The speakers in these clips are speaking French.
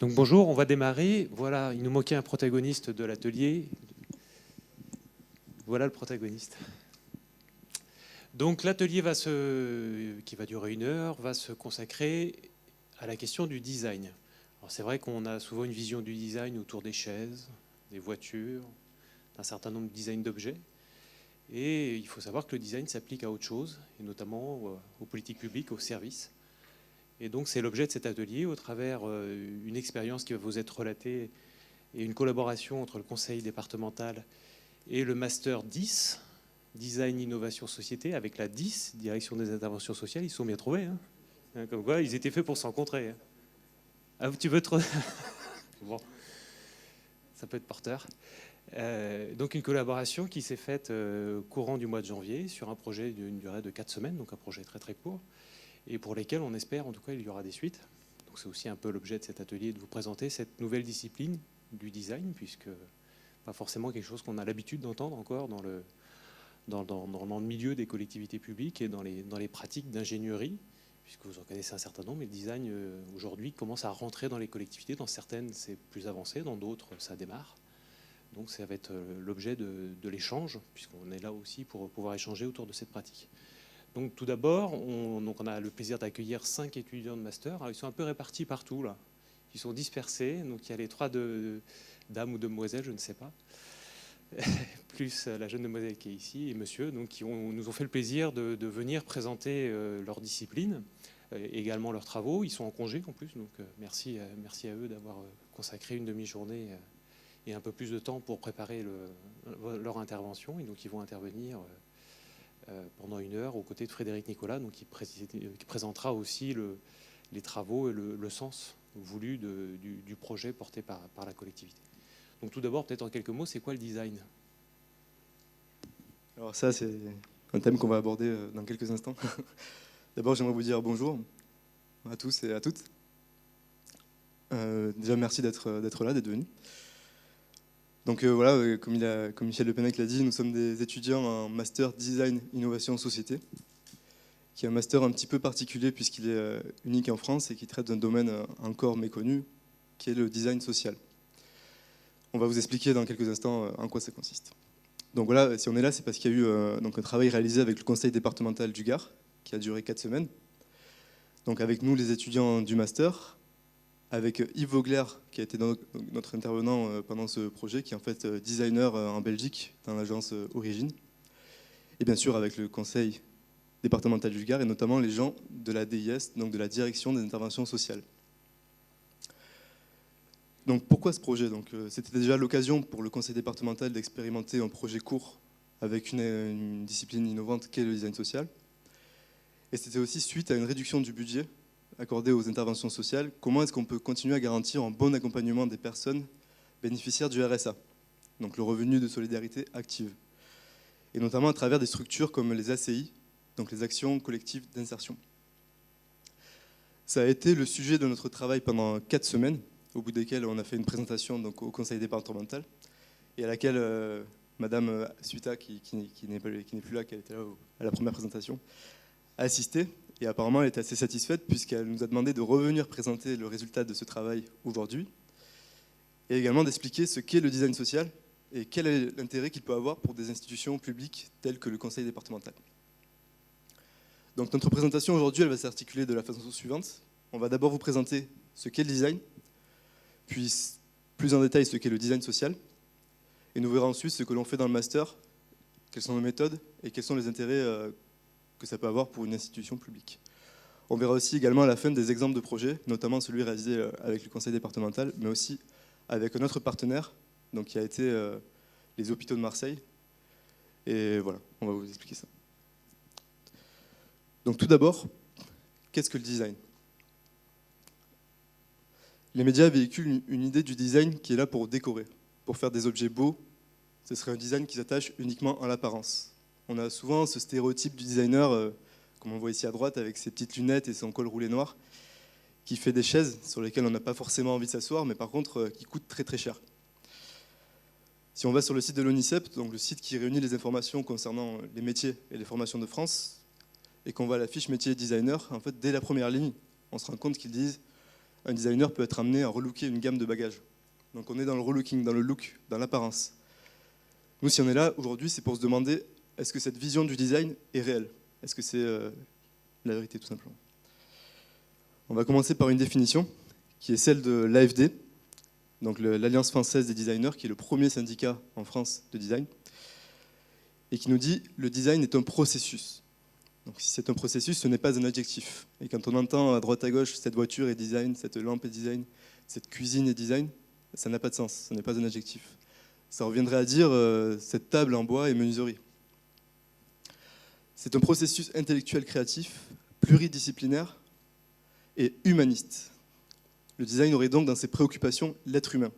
Donc bonjour, on va démarrer. Voilà, il nous manquait un protagoniste de l'atelier. Voilà le protagoniste. Donc l'atelier qui va durer 1 heure, va se consacrer à la question du design. Alors c'est vrai qu'on a souvent une vision du design autour des chaises, des voitures, d'un certain nombre de designs d'objets. Et il faut savoir que le design s'applique à autre chose, et notamment aux politiques publiques, aux services. Et donc c'est l'objet de cet atelier, au travers une expérience qui va vous être relatée et une collaboration entre le conseil départemental et le master 10, Design, Innovation, Société, avec la 10, Direction des interventions sociales. Ils se sont bien trouvés. Comme quoi, ils étaient faits pour se rencontrer. Ah, tu veux te... Bon, ça peut être porteur. Donc une collaboration qui s'est faite courant du mois de janvier sur un projet d'une durée de 4 semaines, donc un projet très très court, et pour lesquels on espère, en tout cas, il y aura des suites. Donc c'est aussi un peu l'objet de cet atelier, de vous présenter cette nouvelle discipline du design, puisque pas forcément quelque chose qu'on a l'habitude d'entendre encore dans le milieu des collectivités publiques et dans les pratiques d'ingénierie, puisque vous en connaissez un certain nombre, mais le design aujourd'hui commence à rentrer dans les collectivités. Dans certaines, c'est plus avancé, dans d'autres, ça démarre. Donc ça va être l'objet de l'échange, puisqu'on est là aussi pour pouvoir échanger autour de cette pratique. Donc tout d'abord, on a le plaisir d'accueillir 5 étudiants de master. Alors, ils sont un peu répartis partout, là. Ils sont dispersés. Donc il y a les 3 dames ou demoiselles, je ne sais pas, plus la jeune demoiselle qui est ici et monsieur, donc qui nous ont fait le plaisir de venir présenter leur discipline, également leurs travaux. Ils sont en congé en plus, donc merci à eux d'avoir consacré une demi-journée et un peu plus de temps pour préparer leur intervention. Et donc ils vont intervenir pendant 1 heure aux côtés de Frédéric Nicolas, donc qui présentera aussi les travaux et le sens voulu du projet porté par la collectivité. Donc tout d'abord, peut-être en quelques mots, c'est quoi le design ? Alors ça, c'est un thème qu'on va aborder dans quelques instants. D'abord, j'aimerais vous dire bonjour à tous et à toutes. Déjà, merci d'être là, d'être venu. Donc voilà, comme Michel Le Pennec l'a dit, nous sommes des étudiants en Master Design, Innovation, Société, qui est un master un petit peu particulier puisqu'il est unique en France et qui traite d'un domaine encore méconnu, qui est le design social. On va vous expliquer dans quelques instants en quoi ça consiste. Donc voilà, si on est là, c'est parce qu'il y a eu donc un travail réalisé avec le conseil départemental du Gard, qui a duré 4 semaines. Donc avec nous, les étudiants du master, avec Yves Vogler, qui a été notre intervenant pendant ce projet, qui est en fait designer en Belgique, dans l'agence Origine. Et bien sûr avec le conseil départemental du Gard, et notamment les gens de la DIS, donc de la Direction des interventions sociales. Donc pourquoi ce projet ? C'était déjà l'occasion pour le conseil départemental d'expérimenter un projet court avec une discipline innovante qu'est le design social. Et c'était aussi suite à une réduction du budget accordé aux interventions sociales. Comment est-ce qu'on peut continuer à garantir un bon accompagnement des personnes bénéficiaires du RSA, donc le revenu de solidarité active, et notamment à travers des structures comme les ACI, donc les actions collectives d'insertion. Ça a été le sujet de notre travail pendant 4 semaines, au bout desquelles on a fait une présentation donc, au conseil départemental, et à laquelle Madame Suita, qui n'est plus là, qui était là à la première présentation, a assisté. Et apparemment, elle était assez satisfaite puisqu'elle nous a demandé de revenir présenter le résultat de ce travail aujourd'hui et également d'expliquer ce qu'est le design social et quel est l'intérêt qu'il peut avoir pour des institutions publiques telles que le conseil départemental. Donc notre présentation aujourd'hui, elle va s'articuler de la façon suivante. On va d'abord vous présenter ce qu'est le design, puis plus en détail ce qu'est le design social, et nous verrons ensuite ce que l'on fait dans le master, quelles sont nos méthodes et quels sont les intérêts que ça peut avoir pour une institution publique. On verra aussi également à la fin des exemples de projets, notamment celui réalisé avec le conseil départemental, mais aussi avec un autre partenaire, donc qui a été les hôpitaux de Marseille. Et voilà, on va vous expliquer ça. Donc tout d'abord, qu'est-ce que le design ? Les médias véhiculent une idée du design qui est là pour décorer, pour faire des objets beaux. Ce serait un design qui s'attache uniquement à l'apparence. On a souvent ce stéréotype du designer, comme on voit ici à droite, avec ses petites lunettes et son col roulé noir, qui fait des chaises sur lesquelles on n'a pas forcément envie de s'asseoir, mais par contre qui coûtent très très cher. Si on va sur le site de l'ONICEP, donc le site qui réunit les informations concernant les métiers et les formations de France, et qu'on va à la fiche métier designer, en fait, dès la première ligne, on se rend compte qu'ils disent un designer peut être amené à relooker une gamme de bagages. Donc on est dans le relooking, dans le look, dans l'apparence. Nous, si on est là aujourd'hui, c'est pour se demander, est-ce que cette vision du design est réelle? Est-ce que c'est la vérité, tout simplement? On va commencer par une définition, qui est celle de l'AFD, donc l'Alliance française des designers, qui est le premier syndicat en France de design, et qui nous dit « le design est un processus ». Donc si c'est un processus, ce n'est pas un adjectif. Et quand on entend à droite à gauche « cette voiture est design »,« cette lampe est design »,« cette cuisine est design », ça n'a pas de sens, ce n'est pas un adjectif. Ça reviendrait à dire « cette table en bois est menuiserie ». C'est un processus intellectuel créatif, pluridisciplinaire et humaniste. Le design aurait donc dans ses préoccupations l'être humain.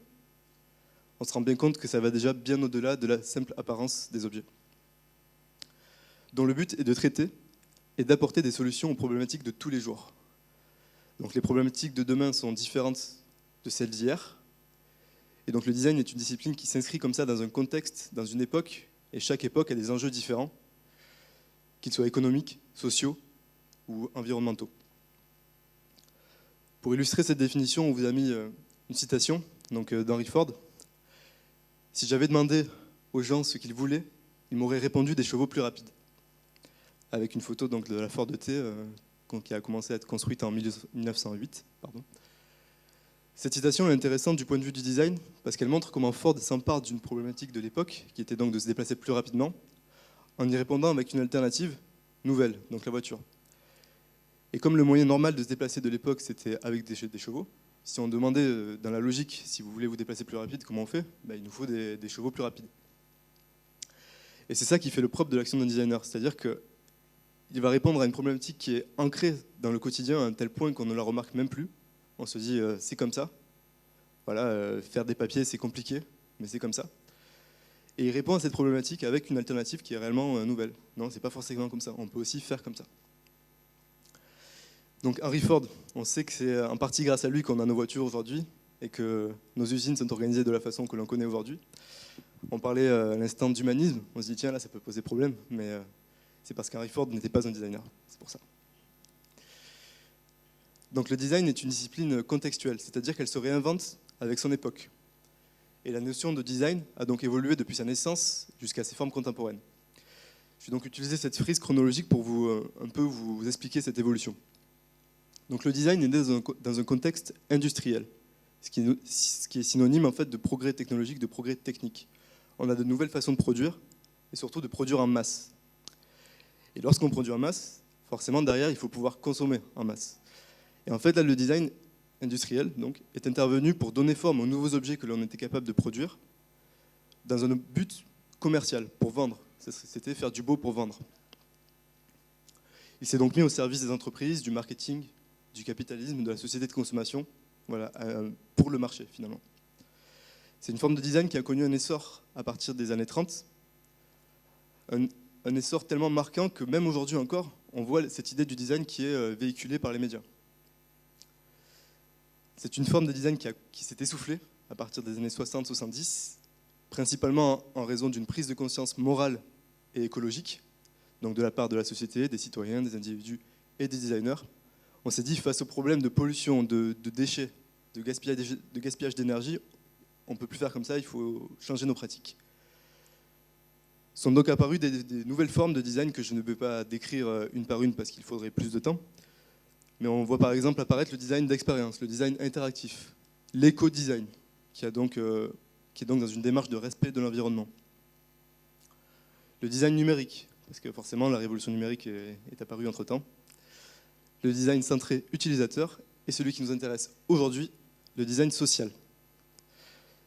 On se rend bien compte que ça va déjà bien au-delà de la simple apparence des objets, dont le but est de traiter et d'apporter des solutions aux problématiques de tous les jours. Donc les problématiques de demain sont différentes de celles d'hier. Et donc le design est une discipline qui s'inscrit comme ça dans un contexte, dans une époque, et chaque époque a des enjeux différents, qu'ils soient économiques, sociaux ou environnementaux. Pour illustrer cette définition, on vous a mis une citation d'Henry Ford. « Si j'avais demandé aux gens ce qu'ils voulaient, ils m'auraient répondu des chevaux plus rapides. » Avec une photo donc, de la Ford T qui a commencé à être construite en 1908. Cette citation est intéressante du point de vue du design parce qu'elle montre comment Ford s'empare d'une problématique de l'époque, qui était donc de se déplacer plus rapidement, en y répondant avec une alternative nouvelle, donc la voiture. Et comme le moyen normal de se déplacer de l'époque, c'était avec des chevaux, si on demandait dans la logique, si vous voulez vous déplacer plus rapide, comment on fait? Il nous faut des chevaux plus rapides. Et c'est ça qui fait le propre de l'action d'un designer, c'est-à-dire qu'il va répondre à une problématique qui est ancrée dans le quotidien à un tel point qu'on ne la remarque même plus. On se dit, c'est comme ça. Voilà, faire des papiers, c'est compliqué, mais c'est comme ça. Et il répond à cette problématique avec une alternative qui est réellement nouvelle. Non, c'est pas forcément comme ça, on peut aussi faire comme ça. Donc Henry Ford, on sait que c'est en partie grâce à lui qu'on a nos voitures aujourd'hui et que nos usines sont organisées de la façon que l'on connaît aujourd'hui. On parlait à l'instant d'humanisme, on se dit tiens là ça peut poser problème, mais c'est parce qu'Henry Ford n'était pas un designer, c'est pour ça. Donc le design est une discipline contextuelle, c'est-à-dire qu'elle se réinvente avec son époque. Et la notion de design a donc évolué depuis sa naissance jusqu'à ses formes contemporaines. Je vais donc utiliser cette frise chronologique pour un peu vous expliquer cette évolution. Donc le design est né dans un contexte industriel, ce qui est synonyme en fait de progrès technologique, de progrès technique. On a de nouvelles façons de produire, et surtout de produire en masse. Et lorsqu'on produit en masse, forcément derrière il faut pouvoir consommer en masse. Et en fait là le design industriel donc, est intervenu pour donner forme aux nouveaux objets que l'on était capable de produire dans un but commercial, pour vendre. C'était faire du beau pour vendre. Il s'est donc mis au service des entreprises, du marketing, du capitalisme, de la société de consommation, voilà, pour le marché finalement. C'est une forme de design qui a connu un essor à partir des années 30, un essor tellement marquant que même aujourd'hui encore, on voit cette idée du design qui est véhiculée par les médias. C'est une forme de design qui s'est essoufflée à partir des années 60-70, principalement en raison d'une prise de conscience morale et écologique, donc de la part de la société, des citoyens, des individus et des designers. On s'est dit, face au problème de pollution, de déchets, de gaspillage d'énergie, on ne peut plus faire comme ça, il faut changer nos pratiques. Sont donc apparues des nouvelles formes de design que je ne peux pas décrire une par une parce qu'il faudrait plus de temps. Mais on voit par exemple apparaître le design d'expérience, le design interactif, l'éco-design, qui est donc dans une démarche de respect de l'environnement. Le design numérique, parce que forcément la révolution numérique est apparue entre-temps. Le design centré utilisateur et celui qui nous intéresse aujourd'hui, le design social.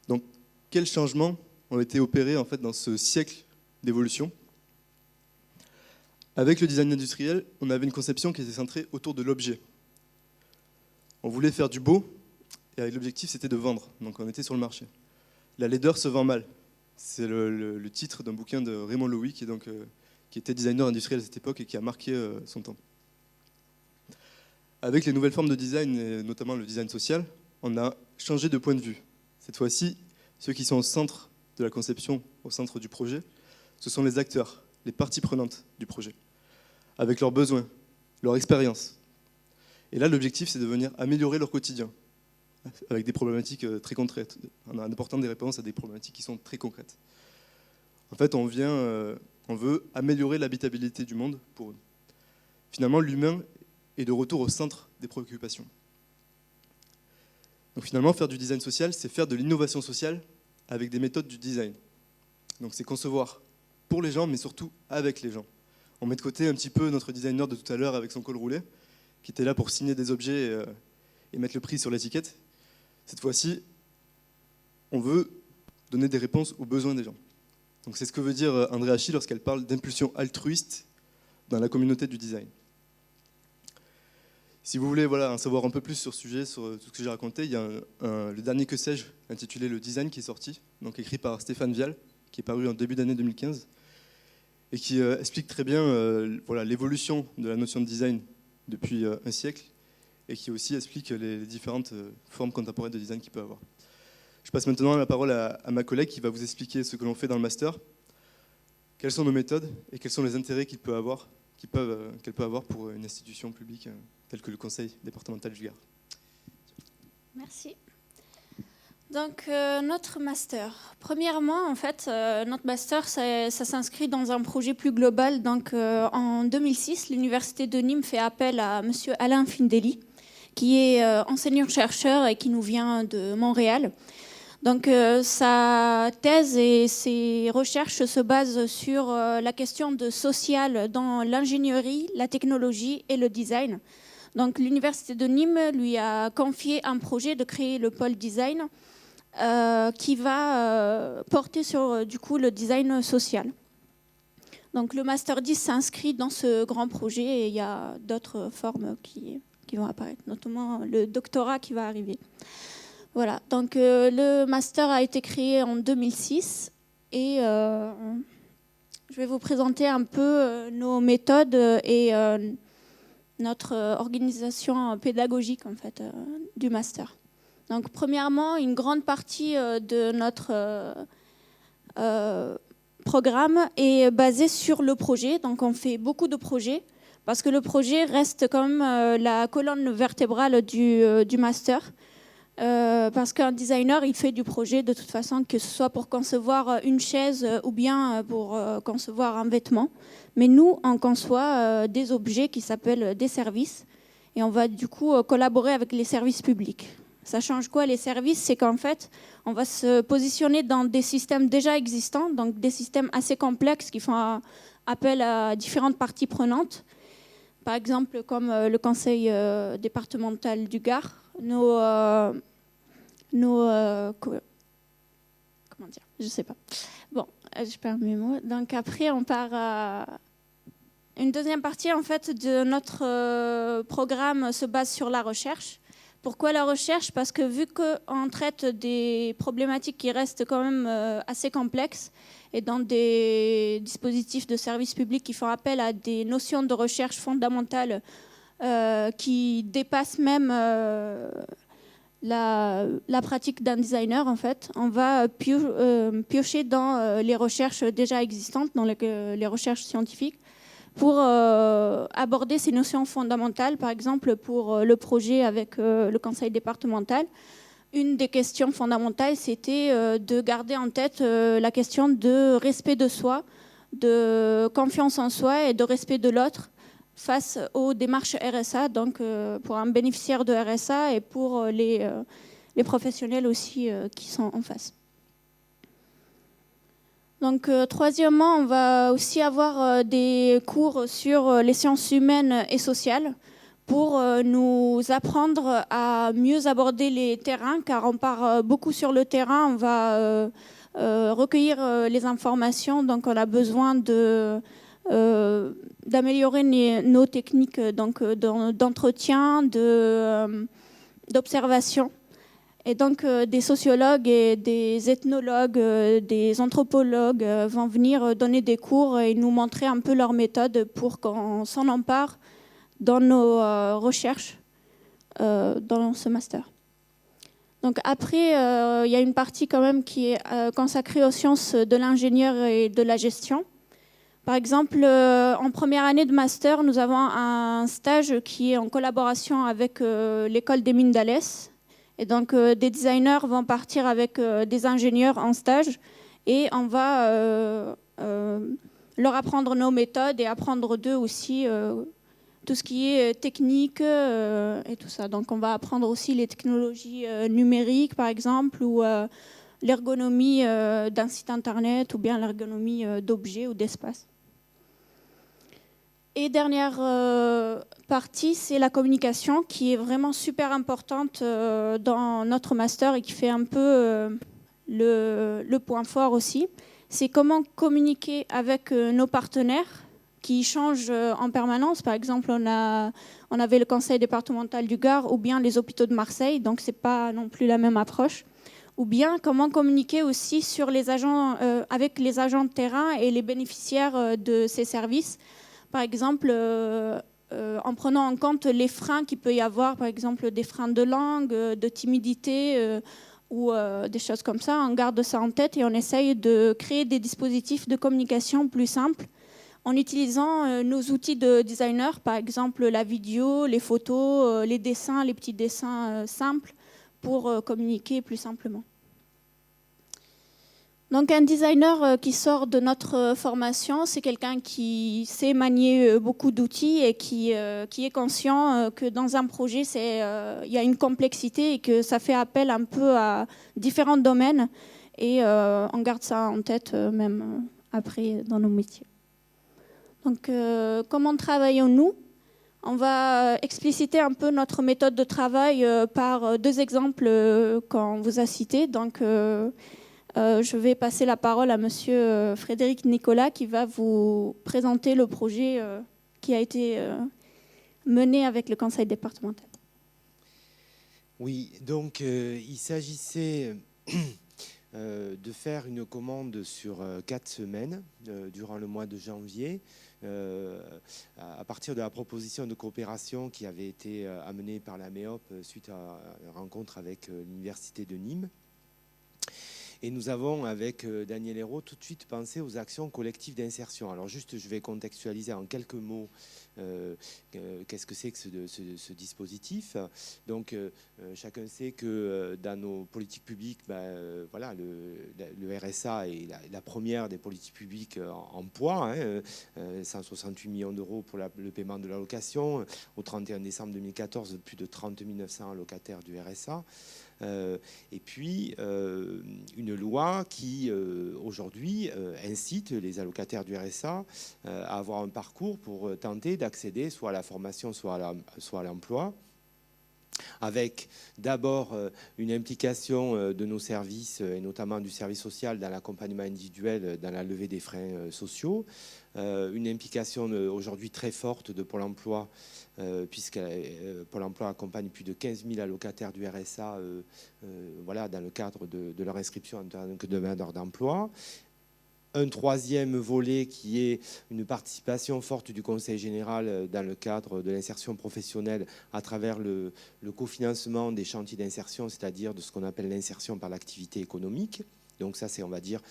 Donc, quels changements ont été opérés en fait, dans ce siècle d'évolution? Avec le design industriel, on avait une conception qui était centrée autour de l'objet. On voulait faire du beau, et l'objectif c'était de vendre, donc on était sur le marché. La laideur se vend mal. C'est le titre d'un bouquin de Raymond Loewy, qui était designer industriel à cette époque et qui a marqué son temps. Avec les nouvelles formes de design, et notamment le design social, on a changé de point de vue. Cette fois-ci, ceux qui sont au centre de la conception, au centre du projet, ce sont les acteurs, les parties prenantes du projet, avec leurs besoins, leur expérience. Et là, l'objectif, c'est de venir améliorer leur quotidien. avec des problématiques très concrètes, en apportant des réponses à des problématiques qui sont très concrètes. En fait, on veut améliorer l'habitabilité du monde pour eux. Finalement, l'humain est de retour au centre des préoccupations. Donc finalement, faire du design social, c'est faire de l'innovation sociale avec des méthodes du design. Donc c'est concevoir pour les gens, mais surtout avec les gens. On met de côté un petit peu notre designer de tout à l'heure avec son col roulé, qui était là pour signer des objets et mettre le prix sur l'étiquette. Cette fois-ci, on veut donner des réponses aux besoins des gens. Donc c'est ce que veut dire Andrea Chi lorsqu'elle parle d'impulsion altruiste dans la communauté du design. Si vous voulez en savoir un peu plus sur ce sujet, sur tout ce que j'ai raconté, il y a le dernier Que sais-je, intitulé Le Design, qui est sorti, donc écrit par Stéphane Vial, qui est paru en début d'année 2015, et qui explique très bien l'évolution de la notion de design depuis un siècle, et qui aussi explique les différentes formes contemporaines de design qu'il peut avoir. Je passe maintenant la parole à ma collègue qui va vous expliquer ce que l'on fait dans le master, quelles sont nos méthodes et quels sont les intérêts qu'elle peut avoir pour une institution publique telle que le conseil départemental du Gard. Merci. Donc, notre master. Premièrement, en fait, notre master, ça s'inscrit dans un projet plus global. Donc, en 2006, l'Université de Nîmes fait appel à M. Alain Findeli, qui est enseignant-chercheur et qui nous vient de Montréal. Donc, sa thèse et ses recherches se basent sur la question de social dans l'ingénierie, la technologie et le design. Donc, l'Université de Nîmes lui a confié un projet de créer le pôle design qui va porter sur du coup, le design social. Donc, le Master 10 s'inscrit dans ce grand projet et il y a d'autres formes qui vont apparaître, notamment le doctorat qui va arriver. Voilà, donc le master a été créé en 2006 et je vais vous présenter un peu nos méthodes et notre organisation pédagogique en fait, du master. Donc premièrement, une grande partie de notre programme est basée sur le projet, donc on fait beaucoup de projets parce que le projet reste quand même la colonne vertébrale du master. Parce qu'un designer, il fait du projet de toute façon, que ce soit pour concevoir une chaise ou bien pour concevoir un vêtement. Mais nous, on conçoit des objets qui s'appellent des services et on va du coup collaborer avec les services publics. Ça change quoi les services? C'est qu'en fait, on va se positionner dans des systèmes déjà existants, donc des systèmes assez complexes qui font appel à différentes parties prenantes. Par exemple, comme le conseil départemental du Gard, comment dire, je sais pas. Bon, je perds mes mots. Donc après, on part à une deuxième partie en fait de notre programme se base sur la recherche. Pourquoi la recherche? Parce que vu qu'on traite des problématiques qui restent quand même assez complexes et dans des dispositifs de services publics qui font appel à des notions de recherche fondamentales qui dépassent même la pratique d'un designer, en fait, on va piocher dans les recherches déjà existantes, dans les recherches scientifiques, pour aborder ces notions fondamentales. Par exemple, pour le projet avec le conseil départemental, une des questions fondamentales, c'était de garder en tête la question de respect de soi, de confiance en soi et de respect de l'autre, face aux démarches RSA, donc pour un bénéficiaire de RSA et pour les professionnels aussi qui sont en face. Donc troisièmement, on va aussi avoir des cours sur les sciences humaines et sociales pour nous apprendre à mieux aborder les terrains, car on part beaucoup sur le terrain, on va recueillir les informations, donc on a besoin d'améliorer nos techniques donc, d'entretien, d'observation. Et donc des sociologues et des ethnologues, des anthropologues vont venir donner des cours et nous montrer un peu leurs méthodes pour qu'on s'en empare dans nos recherches dans ce master. Donc après, il y a une partie quand même qui est consacrée aux sciences de l'ingénieur et de la gestion. Par exemple, en première année de master, nous avons un stage qui est en collaboration avec l'école des mines d'Alès Et donc, des designers vont partir avec des ingénieurs en stage et on va leur apprendre nos méthodes et apprendre d'eux aussi tout ce qui est technique et tout ça. Donc, on va apprendre aussi les technologies numériques, par exemple, ou l'ergonomie d'un site internet, ou bien l'ergonomie d'objets ou d'espace. Et dernière partie, c'est la communication qui est vraiment super importante dans notre master et qui fait un peu le point fort aussi. C'est comment communiquer avec nos partenaires qui changent en permanence. Par exemple, on avait le conseil départemental du Gard ou bien les hôpitaux de Marseille, donc ce n'est pas non plus la même approche. Ou bien comment communiquer aussi sur les agents, avec les agents de terrain et les bénéficiaires de ces services. Par exemple, en prenant en compte les freins qu'il peut y avoir, par exemple des freins de langue, de timidité ou des choses comme ça. On garde ça en tête et on essaye de créer des dispositifs de communication plus simples en utilisant nos outils de designer, par exemple la vidéo, les photos, les dessins, les petits dessins simples pour communiquer plus simplement. Donc un designer qui sort de notre formation, c'est quelqu'un qui sait manier beaucoup d'outils et qui est conscient que dans un projet, il y a une complexité et que ça fait appel un peu à différents domaines. Et on garde ça en tête même après dans nos métiers. Donc comment travaillons-nous ? On va expliciter un peu notre méthode de travail par deux exemples qu'on vous a cités. Donc je vais passer la parole à monsieur Frédéric Nicolas qui va vous présenter le projet qui a été mené avec le conseil départemental. Oui, donc il s'agissait de faire une commande sur 4 semaines durant le mois de janvier à partir de la proposition de coopération qui avait été amenée par la MEOP suite à une rencontre avec l'université de Nîmes. Et nous avons, avec Daniel Hérault, tout de suite pensé aux actions collectives d'insertion. Alors juste, je vais contextualiser en quelques mots qu'est-ce que c'est que ce dispositif. Donc, chacun sait que dans nos politiques publiques, voilà, le RSA est la première des politiques publiques en poids, 168 millions d'euros pour le paiement de l'allocation. Au 31 décembre 2014, plus de 30 900 allocataires du RSA. Et puis une loi qui aujourd'hui incite les allocataires du RSA à avoir un parcours pour tenter d'accéder soit à la formation, soit à l'emploi, avec d'abord une implication de nos services, et notamment du service social dans l'accompagnement individuel, dans la levée des freins sociaux, une implication aujourd'hui très forte de Pôle emploi, puisque Pôle emploi accompagne plus de 15 000 allocataires du RSA voilà, dans le cadre de leur inscription en tant que demandeur d'emploi. Un troisième volet qui est une participation forte du Conseil général dans le cadre de l'insertion professionnelle à travers le cofinancement des chantiers d'insertion, c'est-à-dire de ce qu'on appelle l'insertion par l'activité économique. Donc ça, c'est, on va dire,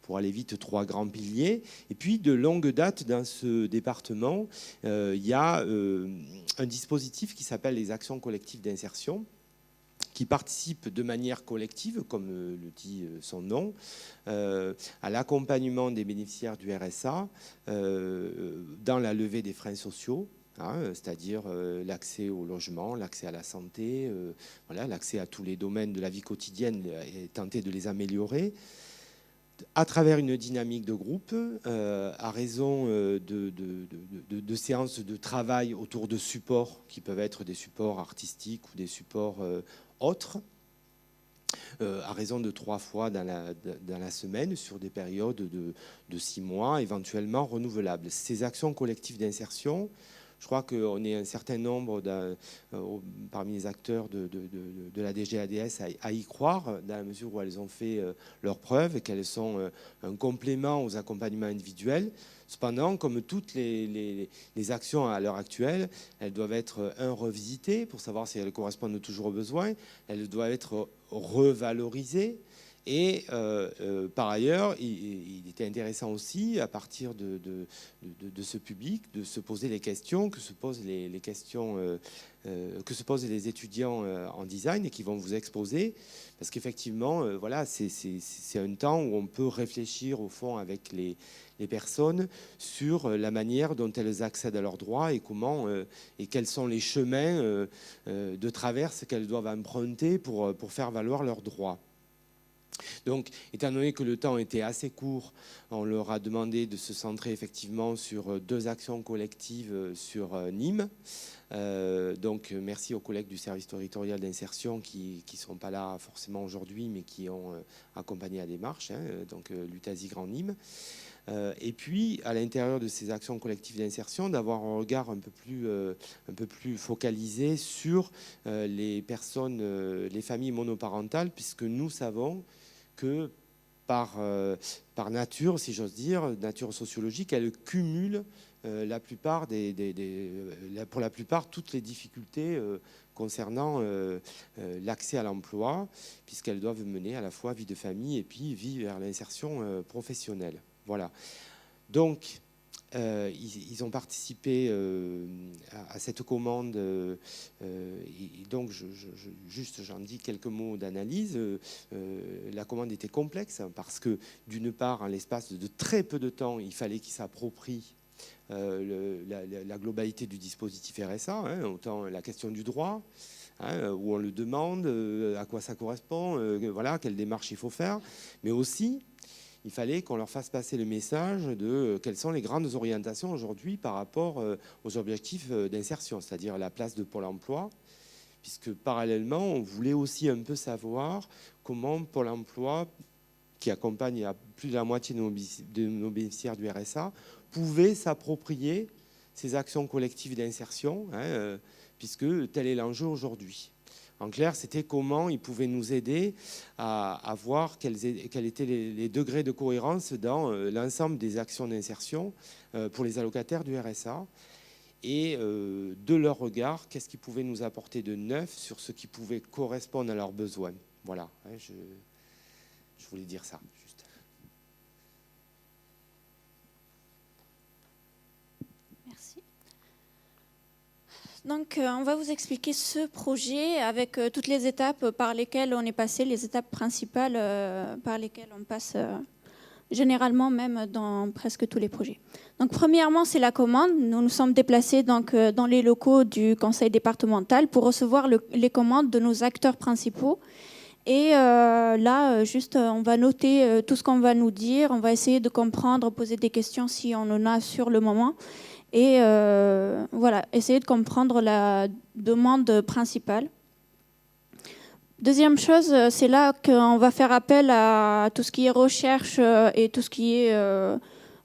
pour aller vite, 3 grands piliers. Et puis, de longue date, dans ce département, il y a un dispositif qui s'appelle les actions collectives d'insertion, qui participe de manière collective, comme le dit son nom, à l'accompagnement des bénéficiaires du RSA dans la levée des freins sociaux, c'est-à-dire l'accès au logement, l'accès à la santé, voilà, l'accès à tous les domaines de la vie quotidienne et tenter de les améliorer, à travers une dynamique de groupe, à raison de séances de travail autour de supports qui peuvent être des supports artistiques ou des supports autres, à raison de 3 fois dans la semaine sur des périodes de 6 mois, éventuellement renouvelables. Ces actions collectives d'insertion, je crois qu'on est un certain nombre parmi les acteurs de la DGADS à y croire, dans la mesure où elles ont fait leurs preuves et qu'elles sont un complément aux accompagnements individuels. Cependant, comme toutes les actions à l'heure actuelle, elles doivent être revisitées pour savoir si elles correspondent toujours aux besoins. Elles doivent être revalorisées. Et par ailleurs, il était intéressant aussi, à partir de ce public, de se poser les questions que se posent les questions que se posent les étudiants en design et qui vont vous exposer. Parce qu'effectivement, voilà, c'est un temps où on peut réfléchir au fond avec les personnes sur la manière dont elles accèdent à leurs droits et comment et quels sont les chemins de traverse qu'elles doivent emprunter pour faire valoir leurs droits. Donc, étant donné que le temps était assez court, on leur a demandé de se centrer effectivement sur 2 actions collectives sur Nîmes. Donc, merci aux collègues du service territorial d'insertion qui ne sont pas là forcément aujourd'hui, mais qui ont accompagné la démarche, donc l'UTASI Grand Nîmes. Et puis, à l'intérieur de ces actions collectives d'insertion, d'avoir un regard un peu plus focalisé sur les personnes, les familles monoparentales, puisque nous savons que par nature, si j'ose dire, nature sociologique, elles cumulent pour la plupart toutes les difficultés concernant l'accès à l'emploi, puisqu'elles doivent mener à la fois vie de famille et puis vie vers l'insertion professionnelle. Voilà. Donc, ils ont participé à cette commande. Et donc, juste, j'en dis quelques mots d'analyse. La commande était complexe parce que, d'une part, en l'espace de très peu de temps, il fallait qu'ils s'approprient la globalité du dispositif RSA, autant la question du droit, où on le demande, à quoi ça correspond, voilà, quelle démarche il faut faire, mais aussi il fallait qu'on leur fasse passer le message de quelles sont les grandes orientations aujourd'hui par rapport aux objectifs d'insertion, c'est-à-dire la place de Pôle emploi, puisque parallèlement, on voulait aussi un peu savoir comment Pôle emploi, qui accompagne à plus de la moitié de nos bénéficiaires du RSA, pouvait s'approprier ces actions collectives d'insertion, puisque tel est l'enjeu aujourd'hui. En clair, c'était comment ils pouvaient nous aider à voir quels étaient les degrés de cohérence dans l'ensemble des actions d'insertion pour les allocataires du RSA. Et de leur regard, qu'est-ce qu'ils pouvaient nous apporter de neuf sur ce qui pouvait correspondre à leurs besoins. Voilà, je voulais dire ça, juste. Merci. Donc, on va vous expliquer ce projet avec toutes les étapes par lesquelles on est passé, les étapes principales par lesquelles on passe généralement même dans presque tous les projets. Donc, premièrement, c'est la commande. Nous nous sommes déplacés donc, dans les locaux du conseil départemental pour recevoir les commandes de nos acteurs principaux. Et là, juste, on va noter tout ce qu'on va nous dire. On va essayer de comprendre, poser des questions si on en a sur le moment. Et voilà, essayer de comprendre la demande principale. Deuxième chose, c'est là qu'on va faire appel à tout ce qui est recherche et tout ce qui est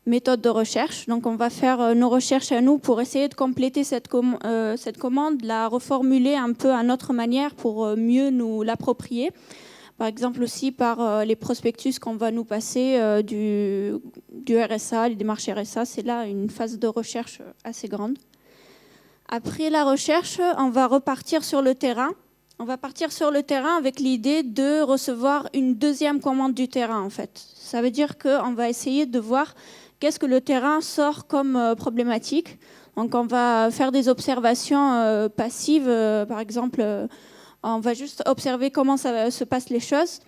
méthode de recherche. Donc, on va faire nos recherches à nous pour essayer de compléter cette commande, la reformuler un peu à notre manière pour mieux nous l'approprier. Par exemple aussi par les prospectus qu'on va nous passer du RSA, les démarches RSA. C'est là une phase de recherche assez grande. Après la recherche, on va repartir sur le terrain. On va partir sur le terrain avec l'idée de recevoir une deuxième commande du terrain, en fait. Ça veut dire qu'on va essayer de voir qu'est-ce que le terrain sort comme problématique. Donc, on va faire des observations passives, par exemple, on va juste observer comment se passent les choses,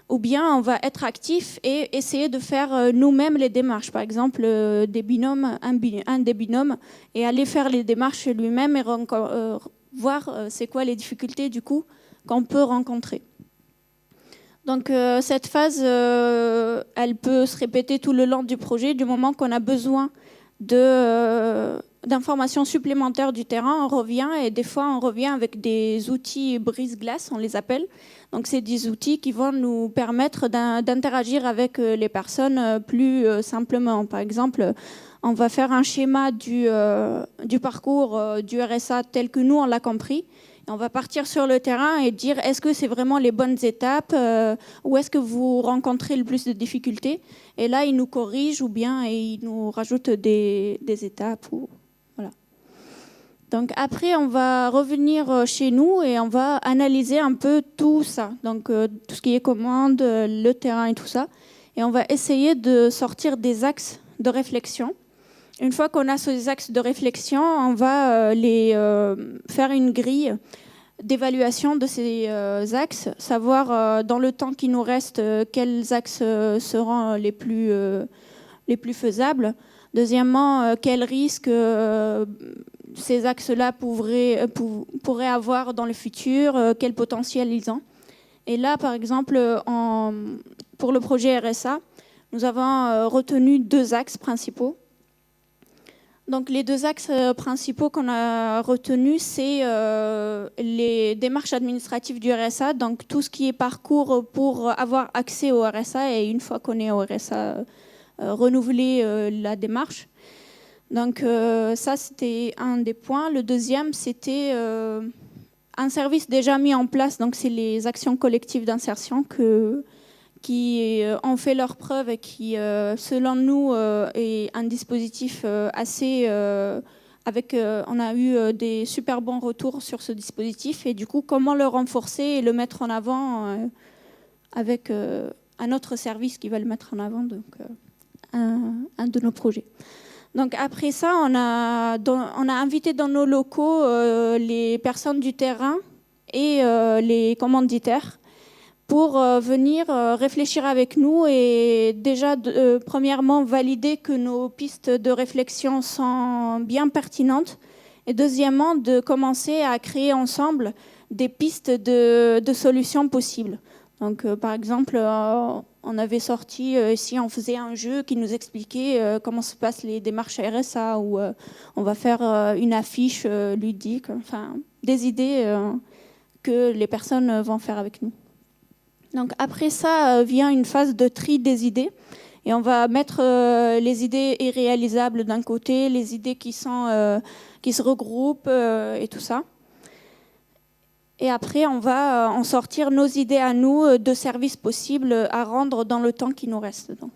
ou bien on va être actif et essayer de faire nous-mêmes les démarches. Par exemple, des binômes, un des binômes, et aller faire les démarches lui-même et voir c'est quoi les difficultés du coup qu'on peut rencontrer. Donc cette phase, elle peut se répéter tout le long du projet, du moment qu'on a besoin d'informations supplémentaires du terrain, on revient et des fois on revient avec des outils brise-glace, on les appelle. Donc c'est des outils qui vont nous permettre d'interagir avec les personnes plus simplement. Par exemple, on va faire un schéma du parcours du RSA tel que nous on l'a compris. Et on va partir sur le terrain et dire est-ce que c'est vraiment les bonnes étapes ou est-ce que vous rencontrez le plus de difficultés. Et là, ils nous corrigent ou bien ils nous rajoutent des étapes. Voilà. Donc après, on va revenir chez nous et on va analyser un peu tout ça, donc tout ce qui est commande, le terrain et tout ça. Et on va essayer de sortir des axes de réflexion. Une fois qu'on a ces axes de réflexion, on va faire une grille d'évaluation de ces axes, savoir dans le temps qui nous reste quels axes seront les plus faisables. Deuxièmement, quels risques ces axes-là pourraient avoir dans le futur, quel potentiel ils ont. Et là, par exemple, pour le projet RSA, nous avons retenu 2 axes principaux. Donc, les 2 axes principaux qu'on a retenus, c'est les démarches administratives du RSA, donc tout ce qui est parcours pour avoir accès au RSA, et une fois qu'on est au RSA, renouveler la démarche. Donc ça, c'était un des points. Le deuxième, c'était un service déjà mis en place, donc c'est les actions collectives d'insertion qui ont fait leurs preuves et qui, selon nous, est un dispositif assez... on a eu des super bons retours sur ce dispositif, et du coup, comment le renforcer et le mettre en avant avec un autre service qui va le mettre en avant, donc un de nos projets. Donc après ça, on a invité dans nos locaux les personnes du terrain et les commanditaires pour venir réfléchir avec nous et déjà, premièrement, valider que nos pistes de réflexion sont bien pertinentes, et deuxièmement, de commencer à créer ensemble des pistes de solutions possibles. Donc, par exemple, on avait sorti, ici, on faisait un jeu qui nous expliquait comment se passent les démarches RSA, ou on va faire une affiche ludique, enfin, des idées que les personnes vont faire avec nous. Donc, après ça, vient une phase de tri des idées, et on va mettre les idées irréalisables d'un côté, les idées qui se regroupent et tout ça. Et après, on va en sortir nos idées à nous de services possibles à rendre dans le temps qui nous reste. Donc.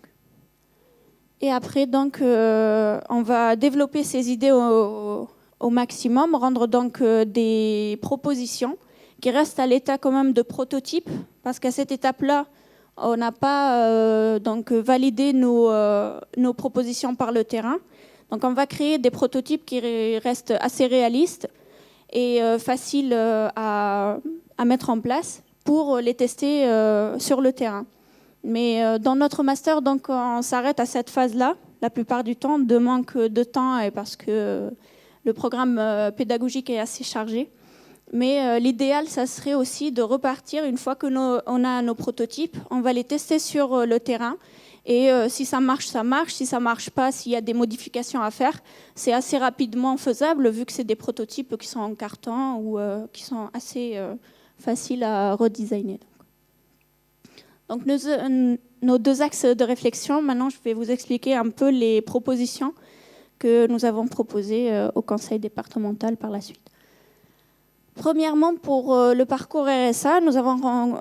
Et après, donc, on va développer ces idées au maximum, rendre donc des propositions qui restent à l'état quand même de prototype, parce qu'à cette étape-là, on n'a pas donc validé nos propositions par le terrain. Donc, on va créer des prototypes qui restent assez réalistes et facile à mettre en place pour les tester sur le terrain. Mais dans notre master, donc, on s'arrête à cette phase-là, la plupart du temps, de manque de temps et parce que le programme pédagogique est assez chargé. Mais l'idéal, ça serait aussi de repartir une fois qu'on a nos prototypes, on va les tester sur le terrain. Et si ça marche, ça marche. Si ça ne marche pas, s'il y a des modifications à faire, c'est assez rapidement faisable vu que c'est des prototypes qui sont en carton ou qui sont assez faciles à redesigner. Donc nos 2 axes de réflexion, maintenant je vais vous expliquer un peu les propositions que nous avons proposées au conseil départemental par la suite. Premièrement, pour le parcours RSA, nous avons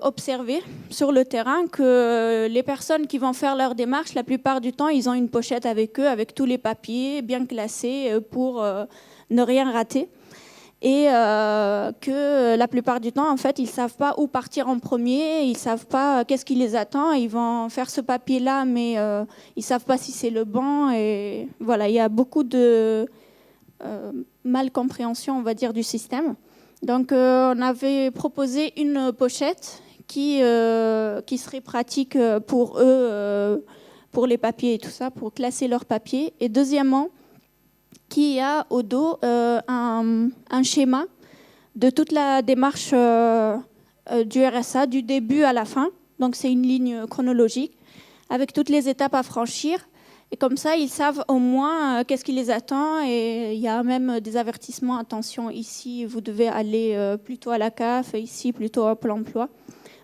observé sur le terrain que les personnes qui vont faire leur démarche, la plupart du temps, ils ont une pochette avec eux, avec tous les papiers bien classés pour ne rien rater. Et que la plupart du temps, en fait, ils ne savent pas où partir en premier, ils ne savent pas qu'est-ce qui les attend. Ils vont faire ce papier-là, mais ils ne savent pas si c'est le bon. Et voilà, il y a beaucoup de malcompréhension, on va dire, du système. Donc, on avait proposé une pochette qui serait pratique pour eux, pour les papiers et tout ça, pour classer leurs papiers. Et deuxièmement, qui a au dos un schéma de toute la démarche du RSA, du début à la fin. Donc, c'est une ligne chronologique avec toutes les étapes à franchir. Et comme ça, ils savent au moins qu'est-ce qui les attend. Et il y a même des avertissements. Attention, ici, vous devez aller plutôt à la CAF, ici, plutôt à Pôle emploi.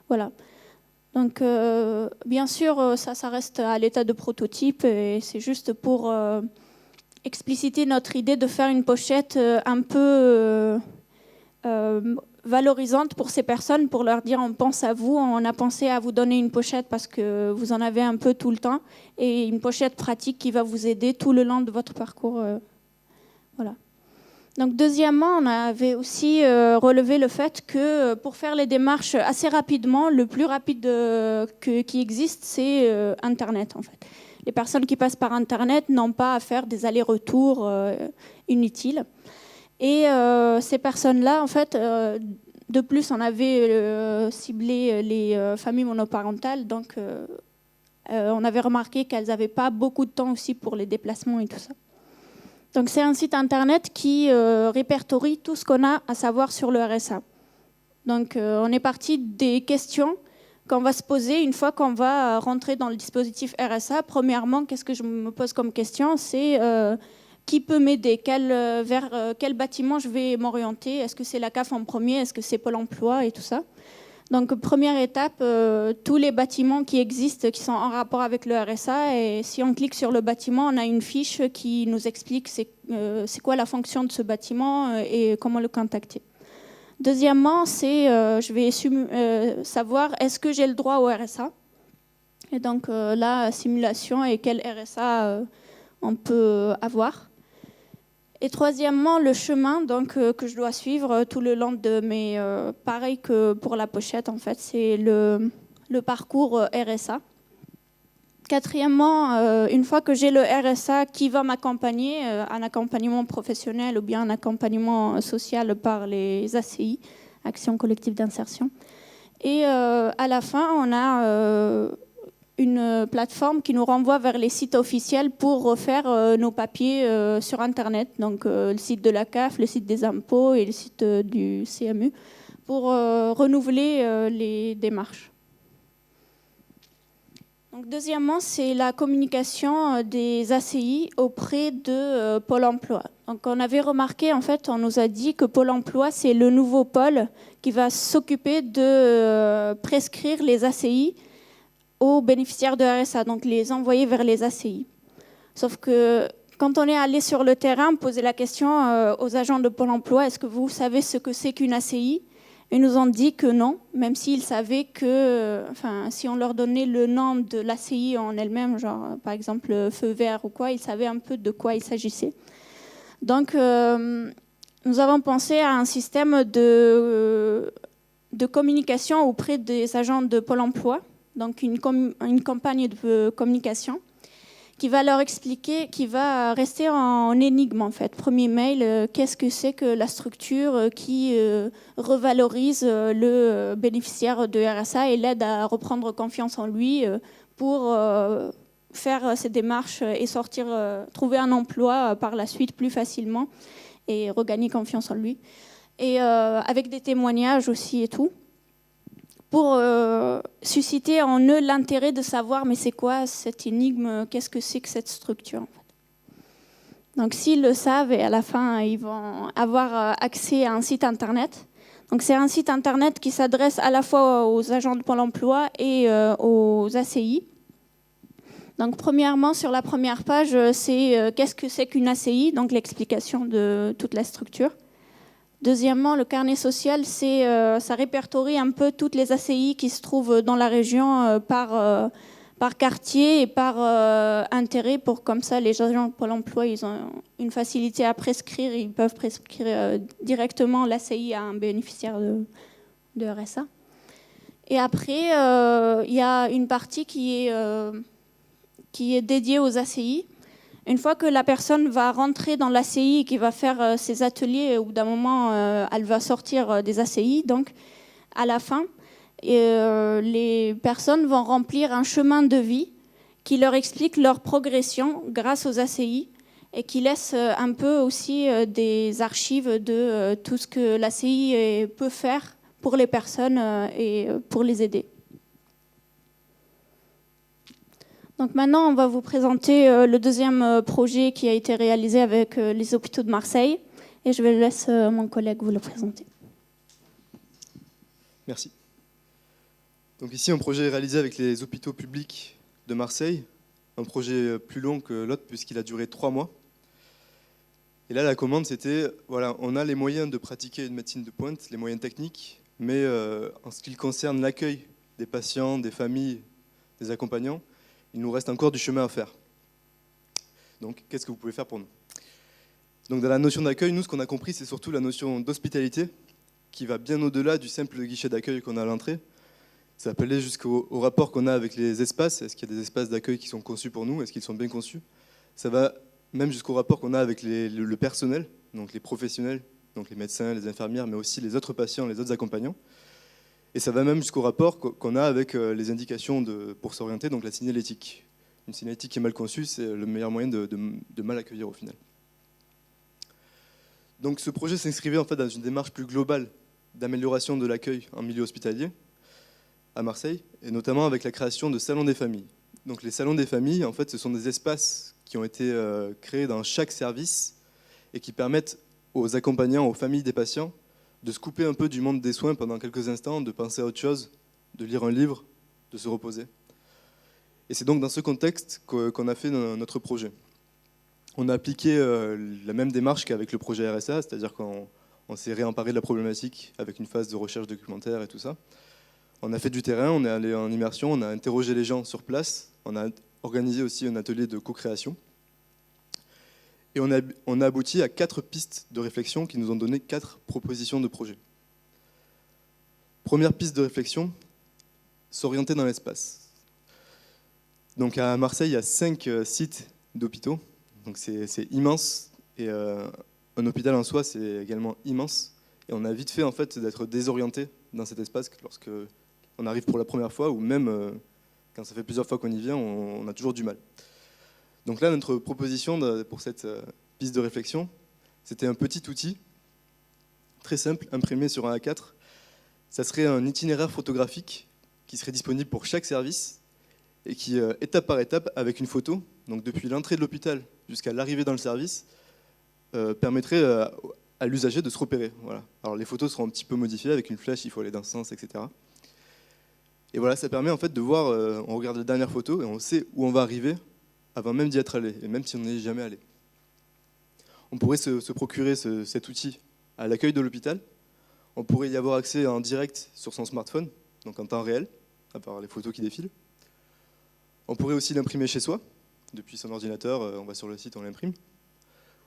Voilà. Donc, bien sûr, ça reste à l'état de prototype. Et c'est juste pour expliciter notre idée de faire une pochette un peu valorisante pour ces personnes, pour leur dire on pense à vous, on a pensé à vous donner une pochette parce que vous en avez un peu tout le temps, et une pochette pratique qui va vous aider tout le long de votre parcours. Voilà. Donc, deuxièmement, on avait aussi relevé le fait que pour faire les démarches assez rapidement, le plus rapide qui existe, c'est Internet, en fait. Les personnes qui passent par Internet n'ont pas à faire des allers-retours inutiles. Et ces personnes-là, en fait, de plus, on avait ciblé les familles monoparentales, donc on avait remarqué qu'elles n'avaient pas beaucoup de temps aussi pour les déplacements et tout ça. Donc c'est un site internet qui répertorie tout ce qu'on a à savoir sur le RSA. Donc on est parti des questions qu'on va se poser une fois qu'on va rentrer dans le dispositif RSA. Premièrement, qu'est-ce que je me pose comme question? C'est qui peut m'aider? Vers quel bâtiment je vais m'orienter? Est-ce que c'est la CAF en premier? Est-ce que c'est Pôle emploi et tout ça? Donc, première étape, tous les bâtiments qui existent, qui sont en rapport avec le RSA. Et si on clique sur le bâtiment, on a une fiche qui nous explique c'est quoi la fonction de ce bâtiment et comment le contacter. Deuxièmement, je vais savoir est-ce que j'ai le droit au RSA. Et donc là, simulation et quel RSA on peut avoir. Et troisièmement, le chemin que je dois suivre tout le long de mes... pareil que pour la pochette, en fait, c'est le parcours RSA. Quatrièmement, une fois que j'ai le RSA qui va m'accompagner, un accompagnement professionnel ou bien un accompagnement social par les ACI, Action collective d'insertion. Et à la fin, on a une plateforme qui nous renvoie vers les sites officiels pour refaire nos papiers sur Internet, donc le site de la CAF, le site des impôts et le site du CMU, pour renouveler les démarches. Donc, deuxièmement, c'est la communication des ACI auprès de Pôle emploi. Donc, on avait remarqué, en fait, on nous a dit que Pôle emploi, c'est le nouveau pôle qui va s'occuper de prescrire les ACI aux bénéficiaires de RSA, donc les envoyer vers les ACI. Sauf que quand on est allé sur le terrain, poser la question aux agents de Pôle emploi, est-ce que vous savez ce que c'est qu'une ACI? Ils nous ont dit que non, même s'ils savaient que, si on leur donnait le nom de l'ACI en elle-même, genre par exemple feu vert ou quoi, ils savaient un peu de quoi il s'agissait. Donc nous avons pensé à un système de communication auprès des agents de Pôle emploi, donc une campagne de communication qui va leur expliquer, qui va rester en énigme en fait. Premier mail, qu'est-ce que c'est que la structure qui revalorise le bénéficiaire de RSA et l'aide à reprendre confiance en lui pour faire ses démarches et trouver un emploi par la suite plus facilement et regagner confiance en lui. Et avec des témoignages aussi et tout, pour susciter en eux l'intérêt de savoir mais c'est quoi cette énigme, qu'est-ce que c'est que cette structure en fait. Donc s'ils le savent et à la fin ils vont avoir accès à un site internet. Donc c'est un site internet qui s'adresse à la fois aux agents de Pôle emploi et aux ACI. Donc premièrement sur la première page c'est qu'est-ce que c'est qu'une ACI, donc l'explication de toute la structure. Deuxièmement, le carnet social, ça répertorie un peu toutes les ACI qui se trouvent dans la région par quartier et par intérêt, pour comme ça les agents de Pôle emploi ils ont une facilité à prescrire, ils peuvent prescrire directement l'ACI à un bénéficiaire de RSA. Et après, il y a une partie qui est dédiée aux ACI. Une fois que la personne va rentrer dans l'ACI et qui va faire ses ateliers, au bout d'un moment, elle va sortir des ACI. Donc, à la fin, les personnes vont remplir un chemin de vie qui leur explique leur progression grâce aux ACI et qui laisse un peu aussi des archives de tout ce que l'ACI peut faire pour les personnes et pour les aider. Donc maintenant, on va vous présenter le deuxième projet qui a été réalisé avec les hôpitaux de Marseille. Et je vais laisser mon collègue vous le présenter. Merci. Donc ici, un projet réalisé avec les hôpitaux publics de Marseille. Un projet plus long que l'autre puisqu'il a duré 3 mois. Et là, la commande, c'était, voilà, on a les moyens de pratiquer une médecine de pointe, les moyens techniques, mais en ce qui concerne l'accueil des patients, des familles, des accompagnants, il nous reste encore du chemin à faire. Donc, qu'est-ce que vous pouvez faire pour nous? Donc dans la notion d'accueil, nous, ce qu'on a compris, c'est surtout la notion d'hospitalité, qui va bien au-delà du simple guichet d'accueil qu'on a à l'entrée. Ça peut aller jusqu'au rapport qu'on a avec les espaces. Est-ce qu'il y a des espaces d'accueil qui sont conçus pour nous? Est-ce qu'ils sont bien conçus? Ça va même jusqu'au rapport qu'on a avec le personnel, donc les professionnels, donc les médecins, les infirmières, mais aussi les autres patients, les autres accompagnants. Et ça va même jusqu'au rapport qu'on a avec les indications pour s'orienter, donc la signalétique. Une signalétique qui est mal conçue, c'est le meilleur moyen de mal accueillir au final. Donc ce projet s'inscrivait en fait dans une démarche plus globale d'amélioration de l'accueil en milieu hospitalier à Marseille, et notamment avec la création de salons des familles. Donc les salons des familles, en fait, ce sont des espaces qui ont été créés dans chaque service et qui permettent aux accompagnants, aux familles des patients, de se couper un peu du monde des soins pendant quelques instants, de penser à autre chose, de lire un livre, de se reposer. Et c'est donc dans ce contexte qu'on a fait notre projet. On a appliqué la même démarche qu'avec le projet RSA, c'est-à-dire qu'on s'est réemparé de la problématique avec une phase de recherche documentaire et tout ça. On a fait du terrain, on est allé en immersion, on a interrogé les gens sur place, on a organisé aussi un atelier de co-création. Et on a abouti à 4 pistes de réflexion qui nous ont donné 4 propositions de projet. Première piste de réflexion, s'orienter dans l'espace. Donc à Marseille, il y a 5 sites d'hôpitaux, donc c'est immense, et un hôpital en soi, c'est également immense. Et on a vite fait en fait d'être désorienté dans cet espace lorsque on arrive pour la première fois, ou même quand ça fait plusieurs fois qu'on y vient, on a toujours du mal. Donc là, notre proposition pour cette piste de réflexion, c'était un petit outil, très simple, imprimé sur un A4. Ça serait un itinéraire photographique qui serait disponible pour chaque service et qui, étape par étape, avec une photo, donc depuis l'entrée de l'hôpital jusqu'à l'arrivée dans le service, permettrait à l'usager de se repérer. Voilà. Alors les photos seront un petit peu modifiées, avec une flèche, il faut aller dans ce sens, etc. Et voilà, ça permet en fait de voir, on regarde la dernière photo et on sait où on va arriver avant même d'y être allé, et même si on n'y est jamais allé. On pourrait se procurer cet outil à l'accueil de l'hôpital. On pourrait y avoir accès en direct sur son smartphone, donc en temps réel, à part les photos qui défilent. On pourrait aussi l'imprimer chez soi. Depuis son ordinateur, on va sur le site, on l'imprime.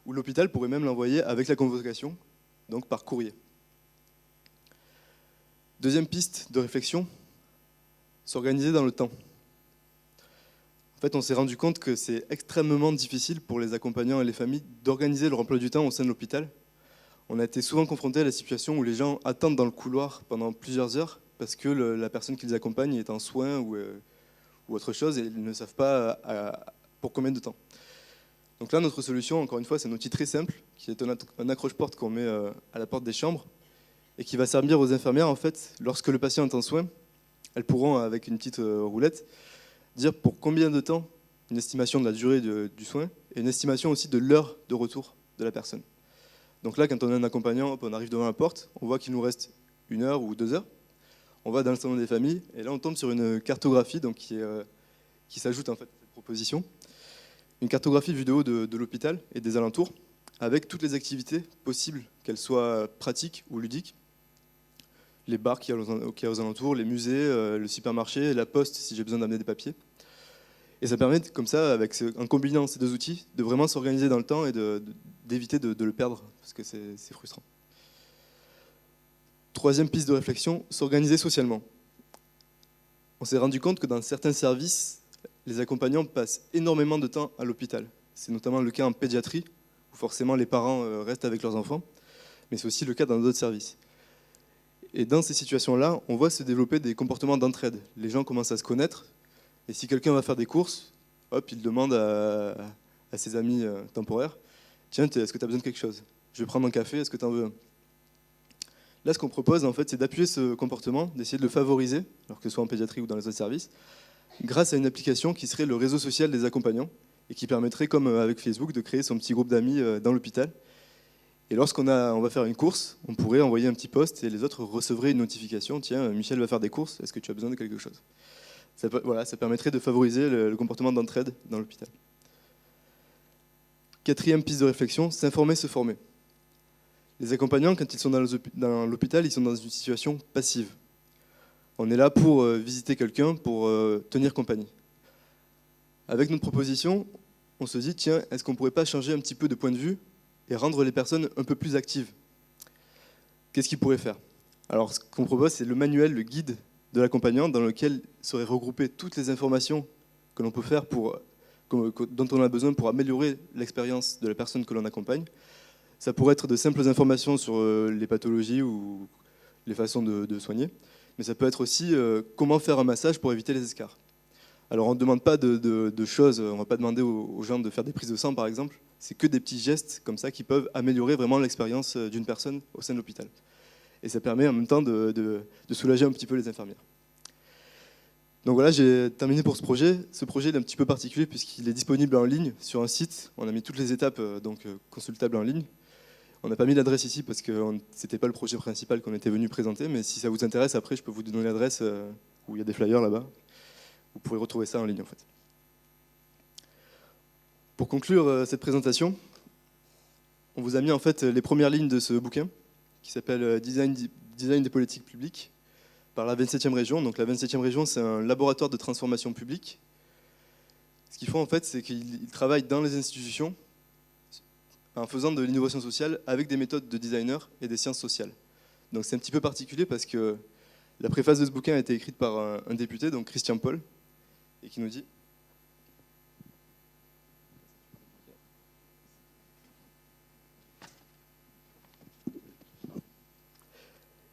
Ou l'hôpital pourrait même l'envoyer avec la convocation, donc par courrier. Deuxième piste de réflexion, s'organiser dans le temps. En fait, on s'est rendu compte que c'est extrêmement difficile pour les accompagnants et les familles d'organiser leur emploi du temps au sein de l'hôpital. On a été souvent confrontés à la situation où les gens attendent dans le couloir pendant plusieurs heures parce que la personne qui les accompagne est en soins ou autre chose et ils ne savent pas pour combien de temps. Donc là, notre solution, encore une fois, c'est un outil très simple qui est un accroche-porte qu'on met à la porte des chambres et qui va servir aux infirmières, en fait, lorsque le patient est en soins, elles pourront, avec une petite roulette, dire pour combien de temps, une estimation de la durée du soin et une estimation aussi de l'heure de retour de la personne. Donc là, quand on a un accompagnant, on arrive devant la porte, on voit qu'il nous reste 1 heure ou 2 heures. On va dans le salon des familles et là, on tombe sur une cartographie donc, qui s'ajoute en fait à cette proposition. Une cartographie vue de haut de l'hôpital et des alentours avec toutes les activités possibles, qu'elles soient pratiques ou ludiques. Les bars qu'il y a aux alentours, les musées, le supermarché, la poste si j'ai besoin d'amener des papiers. Et ça permet comme ça, en combinant ces 2 outils, de vraiment s'organiser dans le temps et d'éviter de le perdre, parce que c'est frustrant. Troisième piste de réflexion, s'organiser socialement. On s'est rendu compte que dans certains services, les accompagnants passent énormément de temps à l'hôpital. C'est notamment le cas en pédiatrie, où forcément les parents restent avec leurs enfants, mais c'est aussi le cas dans d'autres services. Et dans ces situations-là, on voit se développer des comportements d'entraide. Les gens commencent à se connaître, et si quelqu'un va faire des courses, hop, il demande à ses amis temporaires, « Tiens, est-ce que tu as besoin de quelque chose? Je vais prendre un café, est-ce que tu en veux un ?» Là, ce qu'on propose, en fait, c'est d'appuyer ce comportement, d'essayer de le favoriser, alors que ce soit en pédiatrie ou dans les autres services, grâce à une application qui serait le réseau social des accompagnants, et qui permettrait, comme avec Facebook, de créer son petit groupe d'amis dans l'hôpital. Et lorsqu'on va faire une course, on pourrait envoyer un petit post et les autres recevraient une notification. Tiens, Michel va faire des courses, est-ce que tu as besoin de quelque chose? Ça permettrait de favoriser le comportement d'entraide dans l'hôpital. Quatrième piste de réflexion, s'informer, se former. Les accompagnants, quand ils sont dans l'hôpital, ils sont dans une situation passive. On est là pour visiter quelqu'un, pour tenir compagnie. Avec notre proposition, on se dit, tiens, est-ce qu'on ne pourrait pas changer un petit peu de point de vue et rendre les personnes un peu plus actives. Qu'est-ce qu'ils pourraient faire? Alors, ce qu'on propose, c'est le manuel, le guide de l'accompagnant, dans lequel seraient regroupées toutes les informations que l'on peut faire dont on a besoin pour améliorer l'expérience de la personne que l'on accompagne. Ça pourrait être de simples informations sur les pathologies ou les façons de soigner, mais ça peut être aussi comment faire un massage pour éviter les escarres. Alors on ne demande pas de choses, on ne va pas demander aux gens de faire des prises de sang par exemple, c'est que des petits gestes comme ça qui peuvent améliorer vraiment l'expérience d'une personne au sein de l'hôpital. Et ça permet en même temps de soulager un petit peu les infirmières. Donc voilà, j'ai terminé pour ce projet. Ce projet est un petit peu particulier puisqu'il est disponible en ligne sur un site. On a mis toutes les étapes consultables en ligne. On n'a pas mis l'adresse ici parce que ce n'était pas le projet principal qu'on était venu présenter, mais si ça vous intéresse, après je peux vous donner l'adresse où il y a des flyers là-bas. Vous pourrez retrouver ça en ligne en fait. Pour conclure cette présentation, on vous a mis en fait les premières lignes de ce bouquin qui s'appelle Design des politiques publiques par la 27e région. Donc la 27e région, c'est un laboratoire de transformation publique. Ce qu'ils font en fait, c'est qu'ils travaillent dans les institutions en faisant de l'innovation sociale avec des méthodes de designers et des sciences sociales. Donc c'est un petit peu particulier parce que la préface de ce bouquin a été écrite par un député, donc Christian Paul, et qui nous dit: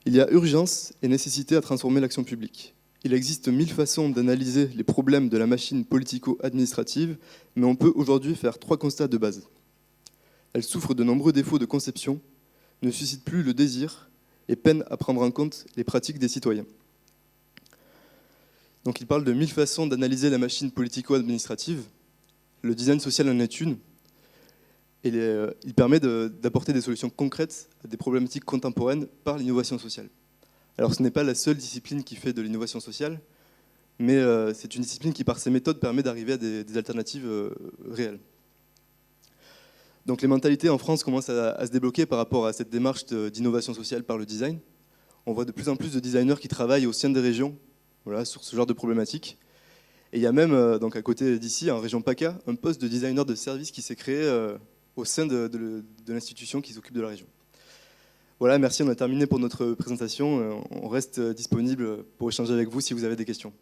il y a urgence et nécessité à transformer l'action publique. Il existe 1000 façons d'analyser les problèmes de la machine politico-administrative, mais on peut aujourd'hui faire 3 constats de base. Elle souffre de nombreux défauts de conception, ne suscite plus le désir et peine à prendre en compte les pratiques des citoyens. Donc il parle de 1000 façons d'analyser la machine politico-administrative. Le design social en est une. Et il permet d'apporter des solutions concrètes à des problématiques contemporaines par l'innovation sociale. Alors ce n'est pas la seule discipline qui fait de l'innovation sociale, mais c'est une discipline qui, par ses méthodes, permet d'arriver à des alternatives réelles. Donc les mentalités en France commencent à se débloquer par rapport à cette démarche d'innovation sociale par le design. On voit de plus en plus de designers qui travaillent au sein des régions, voilà, sur ce genre de problématiques. Et il y a même, donc à côté d'ici, en région PACA, un poste de designer de service qui s'est créé au sein de l'institution qui s'occupe de la région. Voilà, merci, on a terminé pour notre présentation. On reste disponible pour échanger avec vous si vous avez des questions.